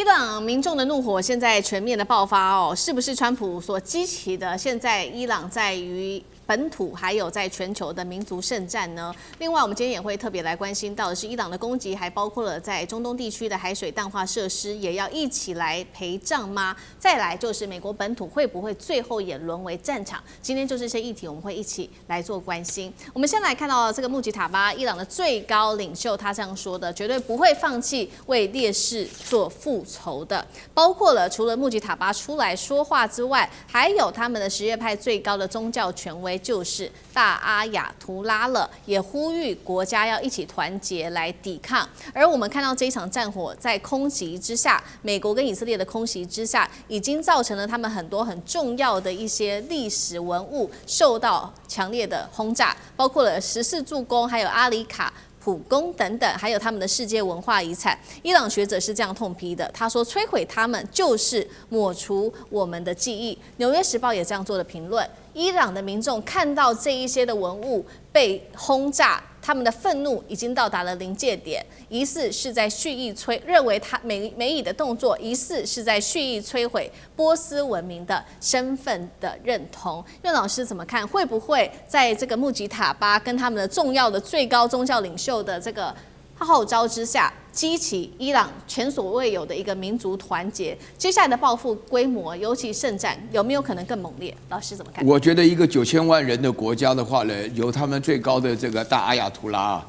朗民眾的怒火現在全面的爆發哦，是不是川普所激起的？現在伊朗在於本土還有在全球的民族聖戰呢？另外，我們今天也會特別來關心到的是伊朗的攻擊，還包括了在中東地區的海水淡化設施，也要一起來賠賬嗎？再來就是美國本土會不會最後也淪為戰場？今天就這些議題，我們會一起來做關心。我們先來看到這個穆吉塔巴，伊朗的最高領袖，他這樣說的，絕對不會放棄為烈士做復仇的。包括了除了穆吉塔巴出來說話之外，還有他們的什葉派最高的宗教權威，就是大阿亞圖拉了，也呼籲國家要一起團結來抵抗。而我們看到這一場戰火在空襲之下，美國跟以色列的空襲之下，已經造成了他們很多很重要的一些歷史文物受到強烈的轟炸，包括了14柱宮，還有阿里卡普宮等等，還有他們的世界文化遺產。伊朗學者是這樣痛批的，他說摧毀他們就是抹除我們的記憶。紐約時報也這樣做的評論。伊朗的民眾看到這一些的文物被轟炸，他們的憤怒已經到達了臨界點，疑似是在蓄意認為他美以的動作疑似是在蓄意摧毀波斯文明的身份的認同。苑老師怎麼看？會不會在這個穆吉塔巴跟他們的重要的最高宗教領袖的這個號召之下，激起伊朗前所未有的一個民族團結？接下來的報復規模，尤其聖戰，有沒有可能更猛烈？老師怎麼看？我覺得一個9000萬人的國家的話呢，由他們最高的这個大阿亞圖拉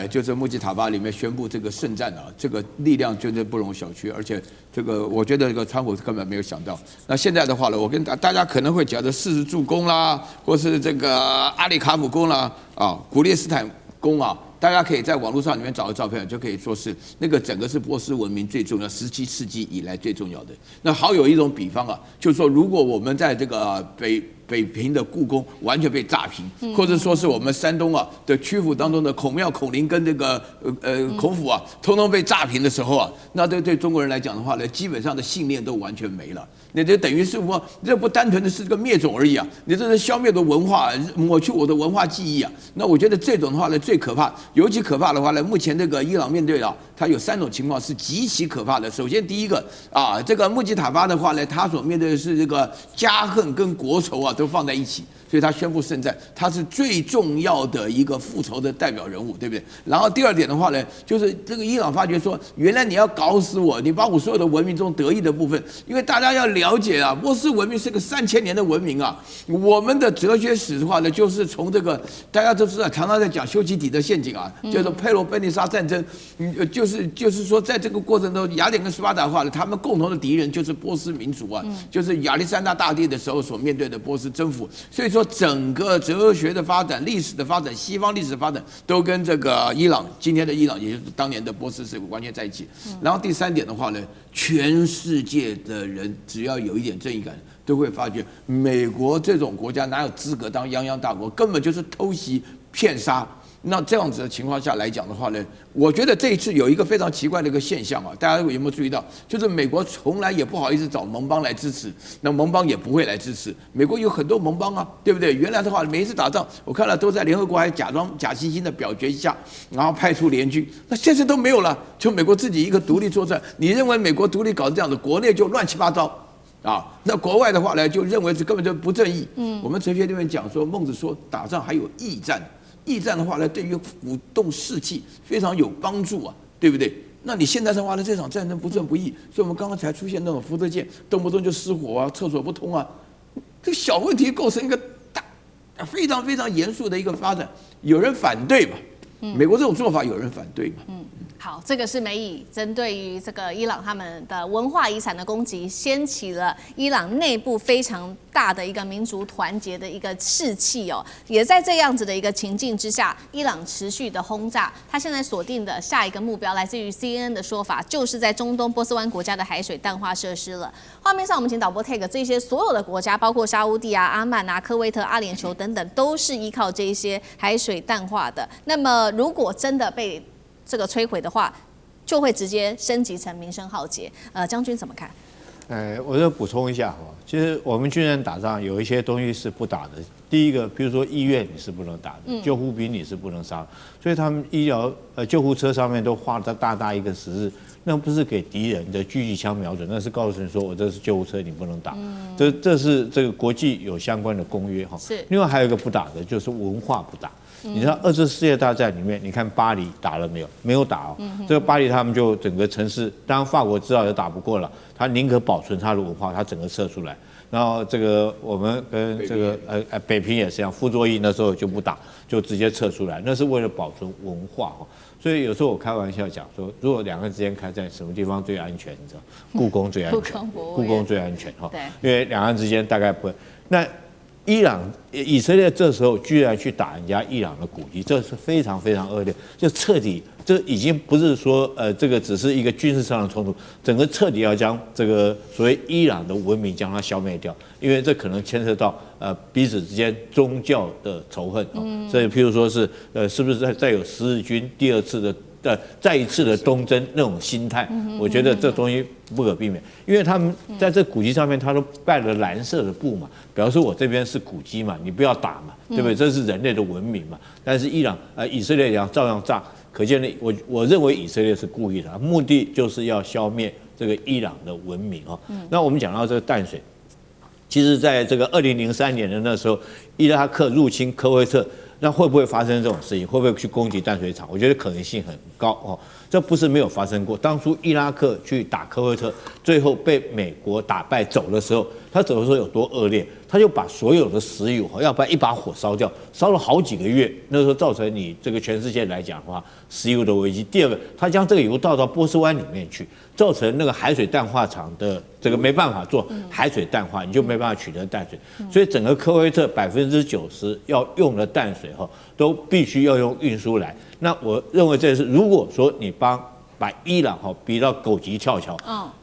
就是穆吉塔巴裡面宣布這個聖戰啊，這個力量真的不容小覷，而且這個我覺得這個川普根本沒有想到。那現在的話呢，我跟大家可能會講的40柱宮啦，或是這個阿里卡普宮啦，古列斯坦宮啊。大家可以在網絡上裡面找個照片，就可以說是那個整個是波斯文明最重要17世紀以來最重要的。那好有一種比方啊，就是說如果我們在這個北平的故宮完全被炸平，或者說是我們山東的曲阜當中的孔廟、孔林跟這個孔府通通被炸平的時候啊，那對中國人來講的話呢，基本上的信念都完全沒了。那就等於是我這不單純的是這個滅種而已啊，你這是消滅的文化，抹去我的文化記憶啊。那我覺得這種的話呢最可怕，尤其可怕的話呢，目前這個伊朗面對它有3種情況是極其可怕的。首先第一個這個穆吉塔巴的話呢，他所面對的是這個家恨跟國仇都放在一起。所以他宣布聖戰，他是最重要的一個復仇的代表人物，对不對？然後第二點的話呢，就是這個伊朗發覺說，原來你要搞死我，你把我所有的文明中得意的部分，因為大家要了解啊，波斯文明是個3000年的文明啊。我們的哲學史的話呢，就是從這個大家都知道，常常在講修昔底德陷阱啊，叫做佩洛奔尼撒戰爭，就是說在這個過程中，雅典跟斯巴達的話呢，他們共同的敵人就是波斯民族啊，就是亞歷山大大帝的時候所面對的波斯征服，所以說。整個哲學的發展、歷史的發展、西方歷史的發展，都跟這個伊朗今天的伊朗，也就是當年的波斯是完全在一起。然後第3點的話呢，全世界的人只要有一點正義感，都會發覺美國這種國家哪有資格當泱泱大國，根本就是偷襲騙殺。那這樣子的情況下來講的話呢，我覺得這一次有一個非常奇怪的一個現象啊，大家有沒有注意到？就是美國從來也不好意思找盟邦來支持，那盟邦也不會來支持。美國有很多盟邦啊，對不對？原來的話，每一次打仗，我看了都在聯合國還假惺惺的表決一下，然後派出聯軍。那現在都沒有了，就美國自己一個獨立作戰。你認為美國獨立搞這樣子，國內就亂七八糟啊？那國外的話呢，就認為這根本就不正義。我們哲學裡面講說，孟子說打仗還有義戰。義戰的話呢，對於鼓動士氣非常有幫助啊，對不對？那你現在的話呢，這場戰爭不正不義，所以我們剛剛才出現那種福特艦動不動就失火啊，廁所不通啊，這個小問題構成一個非常非常嚴肅的一個發展，有人反對嘛？美國這種做法有人反對嘛？好，這個是美以針對於這個伊朗他們的文化遺產的攻擊，掀起了伊朗內部非常大的一個民族團結的一個士氣哦。也在這樣子的一個情境之下，伊朗持續的轟炸，他現在鎖定的下一個目標，來自於 CNN 的說法，就是在中東波斯灣國家的海水淡化設施了。畫面上我們請導播 take 這些所有的國家，包括沙烏地啊、阿曼啊、科威特、阿聯酋等等，都是依靠這一些海水淡化的。那麼如果真的被這個摧毀的話，就會直接升級成民生浩劫。將軍怎麼看？我就補充一下哈，其實我們軍人打仗有一些東西是不打的。第一個，比如說醫院你是不能打的，救護兵你是不能殺，所以他們醫療救護車上面都畫着大大一個十字，那不是給敵人的狙擊槍瞄準，那是告訴你說我這是救護車，你不能打。這是這個國際有相關的公約哈。是。另外還有一個不打的就是文化不打。你知道2次世界大戰裡面，你看巴黎打了沒有？沒有打哦。這個巴黎他們就整個城市，當然法國知道也打不過了，他寧可保存他的文化，他整個撤出來。然後這個我們跟這個北平也是一樣，傅作義那時候就不打，就直接撤出來，那是為了保存文化哈。所以有時候我開玩笑講說，如果2個之間開戰，什麼地方最安全？你知道，故宮最安全，故宮最安全哈。因為2岸之間大概不會。那伊朗、以色列這時候居然去打人家伊朗的古蹟，這是非常非常惡劣，就徹底，這已經不是說這個只是一個軍事上的衝突，整個徹底要將這個所謂伊朗的文明將它消滅掉，因為這可能牽涉到彼此之間宗教的仇恨所以譬如說是是不是再有十日軍第2次的。再一次的東征那種心態，我覺得這東西不可避免，因為他們在這古蹟上面，他都蓋了藍色的布嘛，表示我這邊是古蹟嘛，你不要打嘛，對不對？這是人類的文明嘛。但是以色列照樣炸，可見的我認為以色列是故意的，目的就是要消滅這個伊朗的文明哦。那我們講到這個淡水，其實在這個2003年的那時候，伊拉克入侵科威特。那會不會發生這種事情？會不會去攻擊淡水廠？我覺得可能性很高哦。這不是沒有發生過。當初伊拉克去打科威特，最後被美國打敗走的時候，他走的時候有多惡劣？他就把所有的石油要不然一把火燒掉，燒了好幾個月。那時候造成你這個全世界來講的話，石油的危機。第二個，他將這個油倒到波斯灣裡面去，造成那個海水淡化廠的這個沒辦法做海水淡化，你就沒辦法取得淡水。所以整個科威特90%要用的淡水都必須要用運輸來。那我認為這是，如果說你把伊朗逼到狗急跳牆，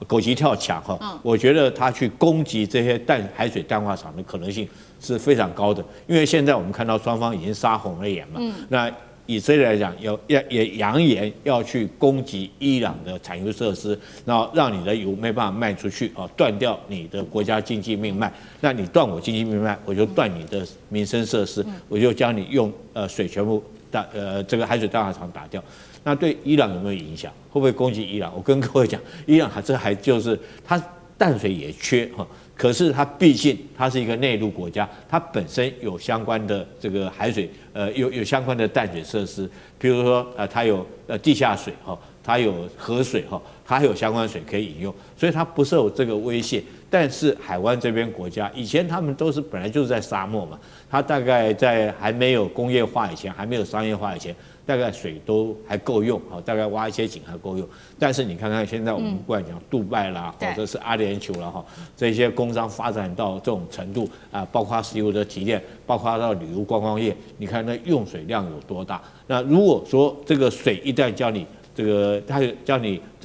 狗急跳牆我覺得他去攻擊這些海水淡化廠的可能性是非常高的，因為現在我們看到双方已經殺紅了眼嘛。那以色列来講，也揚言要去攻擊伊朗的產油設施，然後讓你的油沒辦法賣出去斷掉你的國家經濟命脈。那你斷我經濟命脈，我就斷你的民生設施，我就將你用水全部這個海水淡化廠打掉。那對伊朗有沒有影響？會不會攻擊伊朗？我跟各位講，伊朗還就是它淡水也缺可是它畢竟它是一個內陸國家，它本身有相關的這個海水有相關的淡水設施，比如說它有地下水它有河水它還有相關水可以飲用，所以它不受這個威脅。但是海灣這邊國家以前他們都是本來就是在沙漠嘛，它大概在還沒有工業化以前，還沒有商業化以前，大概水都還夠用大概挖一些井還夠用。但是你看看现在我们不管講杜拜啦，或者是阿聯酋啦這些工商發展到這種程度包括石油的提煉，包括到旅遊觀光業，你看那用水量有多大？那如果說這個水一旦將你這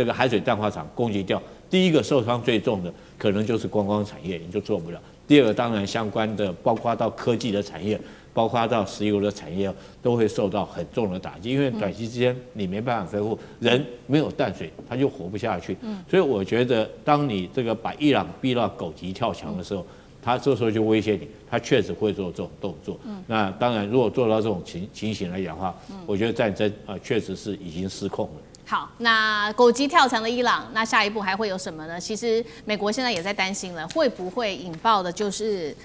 個海水淡化廠攻擊掉，第一個受傷最重的可能就是觀光產業，你就做不了。第二個當然相關的，包括到科技的產業，包括到石油的產業，都會受到很重的打擊。因為短期之間你沒辦法恢復，人沒有淡水，他就活不下去。所以我覺得，當你這個把伊朗逼到狗急跳牆的時候，他這時候就威脅你，他確實會做這種動作。那當然，如果做到這種情形來講的話，我覺得戰爭確實是已經失控了。好，那狗急跳牆的伊朗，那下一步還會有什麼呢？其實美國現在也在擔心了，會不會引爆的就是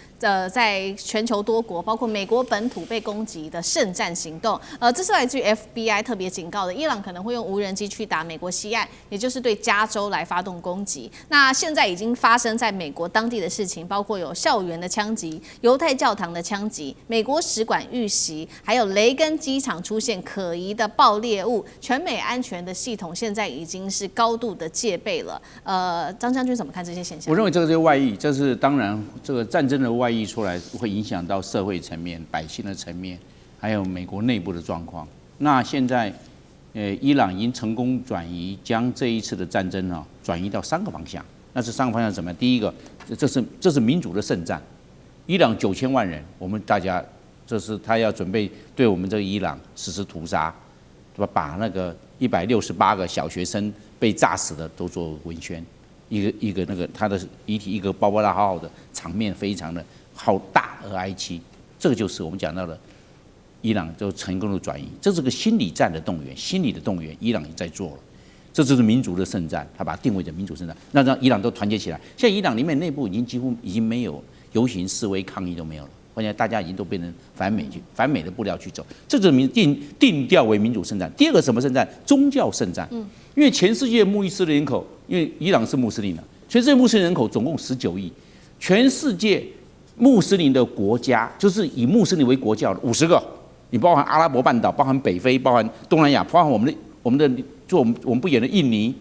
在全球多國，包括美國本土被攻擊的聖戰行動。這是來自於 FBI 特別警告的，伊朗可能會用無人機去打美國西岸，也就是對加州來發動攻擊。那現在已經發生在美國當地的事情，包括有校園的槍擊、猶太教堂的槍擊、美國使館遇襲，還有雷根機場出現可疑的爆裂物，全美安全的系統現在已經是高度的戒備了。張將軍怎麼看這些現象？我認為這個是外溢，這是當然這個戰爭的外溢出來會影響到社會層面、百姓的層面，還有美國內部的狀況。那現在，伊朗已經成功轉移，將這一次的戰爭轉移到3個方向。那這3個方向怎麼樣？第一個，這是民主的聖戰。伊朗9000萬人，我們大家這是他要準備對我們這個伊朗實施屠殺，把那個168個小學生被炸死的都做文宣。一個那個他的遺體一個包包的好好的，場面非常的好大而哀戚，這個就是我們講到的伊朗就成功的轉移，這是個心理戰的動員，心理的動員，伊朗也在做了。這就是民族的聖戰，他把它定位成民主聖戰，那讓伊朗都团結起来。現在伊朗裡面內部幾乎已經沒有遊行示威抗議都沒有了，現在大家已經都變成反美的步調去走，這就是定調為民主聖戰。第二個什麼聖戰？宗教聖戰。因為全世界穆斯林人口，因為伊朗是穆斯林的，全世界穆斯林人口總共19億，全世界穆斯林的國家就是以穆斯林為國教的50个，你包含阿拉伯半島，包含北非，包含東南亞，包含我們的。就我們不遠的印尼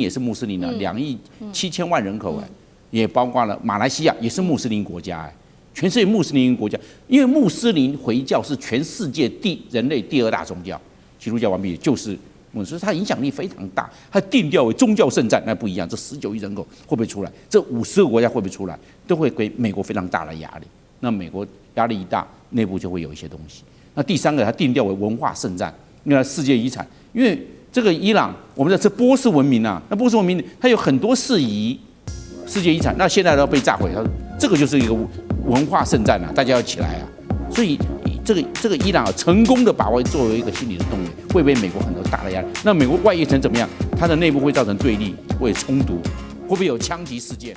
也是穆斯林的，2億7千萬人口哎，也包括了馬來西亞也是穆斯林國家哎，全世界穆斯林國家，因為穆斯林回教是全世界人類第2大宗教，基督教完畢就是穆斯林，所以它影響力非常大，它定調為宗教聖戰，那不一樣，這19億人口會不會出來？這50個國家會不會出來？都會給美國非常大的壓力，那美國壓力一大，內部就會有一些東西。那第3個，它定調為文化聖戰，因為世界遺產，因為這個伊朗，我們的這波斯文明啊，那波斯文明它有很多世遺，世界遺產，那現在都要被炸毀。他說這個就是一個文化聖戰啊，大家要起來啊。所以這個伊朗成功的把握作為一個心理的動員，會被美國很多大的壓力。那美國外溢成怎麼樣？它的內部會造成對立，會衝突，會不會有槍擊事件？